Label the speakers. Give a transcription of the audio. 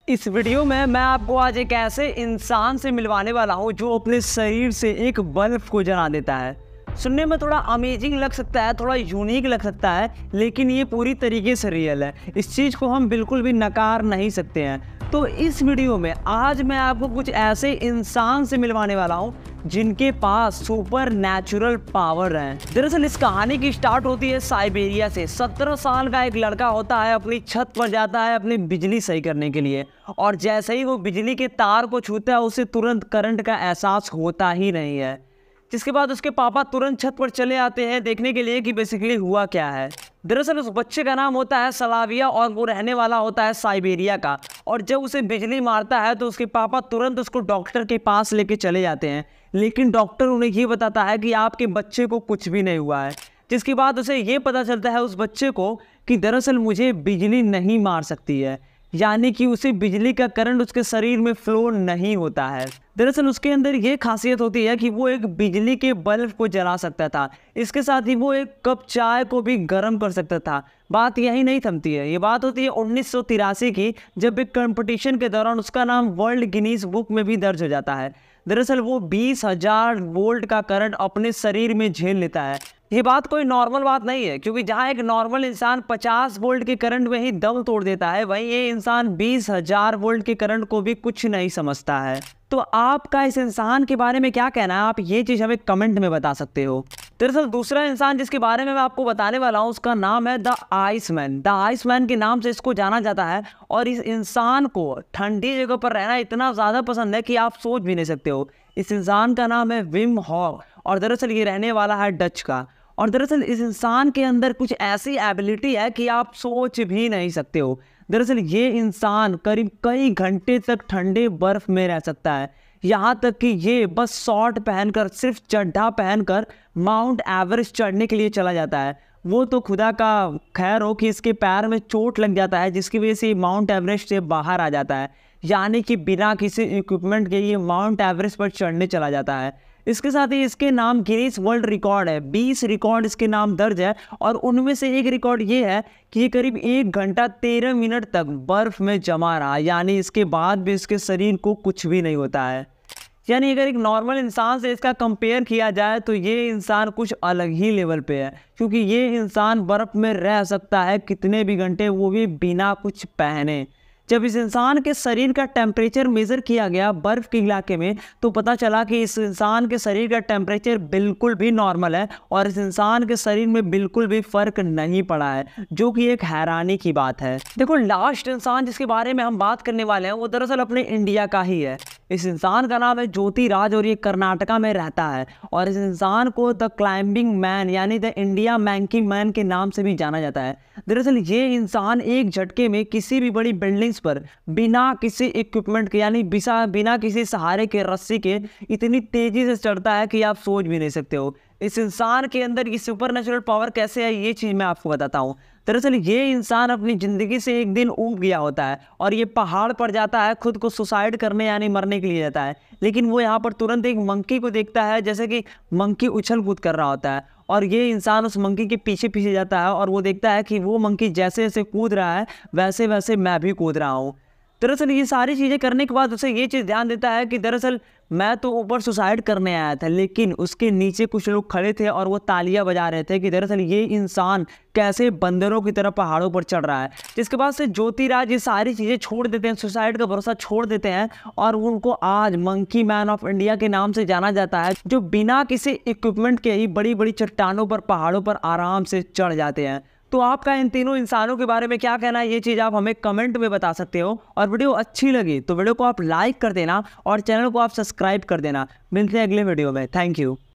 Speaker 1: इस वीडियो में मैं आपको आज एक ऐसे इंसान से मिलवाने वाला हूँ जो अपने शरीर से एक बल्ब को जला देता है। सुनने में थोड़ा अमेजिंग लग सकता है, थोड़ा यूनिक लग सकता है, लेकिन ये पूरी तरीके से रियल है। इस चीज़ को हम बिल्कुल भी नकार नहीं सकते हैं। तो इस वीडियो में आज मैं आपको कुछ ऐसे इंसान से मिलवाने वाला हूँ जिनके पास सुपर नेचुरल पावर है। दरअसल इस कहानी की स्टार्ट होती है साइबेरिया से। 17 साल का एक लड़का होता है, अपनी छत पर जाता है अपनी बिजली सही करने के लिए, और जैसे ही वो बिजली के तार को छूता है उसे तुरंत करंट का एहसास होता ही नहीं है। जिसके बाद उसके पापा तुरंत छत पर चले आते हैं देखने के लिए कि बेसिकली हुआ क्या है। दरअसल उस बच्चे का नाम होता है सलाविया और वो रहने वाला होता है साइबेरिया का। और जब उसे बिजली मारता है तो उसके पापा तुरंत उसको डॉक्टर के पास लेके चले जाते हैं, लेकिन डॉक्टर उन्हें ये बताता है कि आपके बच्चे को कुछ भी नहीं हुआ है। जिसके बाद उसे ये पता चलता है उस बच्चे को कि दरअसल मुझे बिजली नहीं मार सकती है, यानी कि उसे बिजली का करंट उसके शरीर में फ्लो नहीं होता है। दरअसल उसके अंदर ये खासियत होती है कि वो एक बिजली के बल्ब को जला सकता था, इसके साथ ही वो एक कप चाय को भी गर्म कर सकता था। बात यही नहीं थमती है, ये बात होती है 1983 की, जब एक कंपटीशन के दौरान उसका नाम वर्ल्ड गिनीज बुक में भी दर्ज हो जाता है। दरअसल वो 20,000 वोल्ट का करंट अपने शरीर में झेल लेता है। ये बात कोई नॉर्मल बात नहीं है, क्योंकि जहां एक नॉर्मल इंसान 50 वोल्ट के करंट में ही दम तोड़ देता है, वहीं ये इंसान 20,000 वोल्ट के करंट को भी कुछ नहीं समझता है। तो आपका इस इंसान के बारे में क्या कहना है, आप ये चीज़ हमें कमेंट में बता सकते हो। दरअसल दूसरा इंसान जिसके बारे में मैं आपको बताने वाला हूँ उसका नाम है द आइसमैन। द आइसमैन के नाम से इसको जाना जाता है, और इस इंसान को ठंडी जगह पर रहना इतना ज़्यादा पसंद है कि आप सोच भी नहीं सकते हो। इस इंसान का नाम है विम होफ, और दरअसल ये रहने वाला है डच का। और दरअसल इस इंसान के अंदर कुछ ऐसी एबिलिटी है कि आप सोच भी नहीं सकते हो। दरअसल ये इंसान करीब कई घंटे तक ठंडे बर्फ में रह सकता है, यहाँ तक कि ये बस शॉर्ट पहनकर, सिर्फ चड्ढा पहनकर माउंट एवरेस्ट चढ़ने के लिए चला जाता है। वो तो खुदा का खैर हो कि इसके पैर में चोट लग जाता है, जिसकी वजह से माउंट एवरेस्ट से बाहर आ जाता है, यानी कि बिना किसी इक्विपमेंट के ये माउंट एवरेस्ट पर चढ़ने चला जाता है। इसके साथ ही इसके नाम गिनीज वर्ल्ड रिकॉर्ड है, 20 रिकॉर्ड इसके नाम दर्ज है, और उनमें से एक रिकॉर्ड ये है कि ये करीब 1 घंटा 13 मिनट तक बर्फ में जमा रहा, यानी इसके बाद भी इसके शरीर को कुछ भी नहीं होता है। यानी अगर एक नॉर्मल इंसान से इसका कंपेयर किया जाए तो ये इंसान कुछ अलग ही लेवल पे है, क्योंकि ये इंसान बर्फ़ में रह सकता है कितने भी घंटे, वो भी बिना कुछ पहने। जब इस इंसान के शरीर का टेम्परेचर मेज़र किया गया बर्फ़ के इलाके में, तो पता चला कि इस इंसान के शरीर का टेम्परेचर बिल्कुल भी नॉर्मल है, और इस इंसान के शरीर में बिल्कुल भी फ़र्क नहीं पड़ा है, जो कि एक हैरानी की बात है। देखो, लास्ट इंसान जिसके बारे में हम बात करने वाले हैं वो दरअसल अपने इंडिया का ही है। इस इंसान का नाम है ज्योति राज, और ये कर्नाटका में रहता है, और इस इंसान को द क्लाइंबिंग मैन यानी द इंडिया मैंकी मैन के नाम से भी जाना जाता है। दरअसल ये इंसान एक झटके में किसी भी बड़ी बिल्डिंग्स पर बिना किसी इक्विपमेंट के, यानी बिना किसी सहारे के, रस्सी के, इतनी तेजी से चढ़ता है कि आप सोच भी नहीं सकते हो। इस इंसान के अंदर ये सुपरनेचुरल पावर कैसे है, ये चीज़ मैं आपको बताता हूँ। दरअसल ये इंसान अपनी ज़िंदगी से एक दिन ऊब गया होता है, और ये पहाड़ पर जाता है खुद को सुसाइड करने यानी मरने के लिए जाता है, लेकिन वो यहाँ पर तुरंत एक मंकी को देखता है, जैसे कि मंकी उछल कूद कर रहा होता है, और ये इंसान उस मंकी के पीछे पीछे जाता है, और वो देखता है कि वो मंकी जैसे जैसे कूद रहा है वैसे वैसे मैं भी कूद रहा हूँ। दरअसल ये सारी चीज़ें करने के बाद उसे ये चीज़ ध्यान देता है कि दरअसल मैं तो ऊपर सुसाइड करने आया था, लेकिन उसके नीचे कुछ लोग खड़े थे और वो तालियां बजा रहे थे कि दरअसल ये इंसान कैसे बंदरों की तरह पहाड़ों पर चढ़ रहा है। जिसके बाद से ज्योतिराज ये सारी चीज़ें छोड़ देते हैं, सुसाइड का भरोसा छोड़ देते हैं, और उनको आज मंकी मैन ऑफ इंडिया के नाम से जाना जाता है, जो बिना किसी इक्विपमेंट के ही बड़ी बड़ी चट्टानों पर, पहाड़ों पर आराम से चढ़ जाते हैं। तो आपका इन तीनों इंसानों के बारे में क्या कहना है, ये चीज़ आप हमें कमेंट में बता सकते हो। और वीडियो अच्छी लगी तो वीडियो को आप लाइक कर देना, और चैनल को आप सब्सक्राइब कर देना। मिलते हैं अगले वीडियो में। Thank you.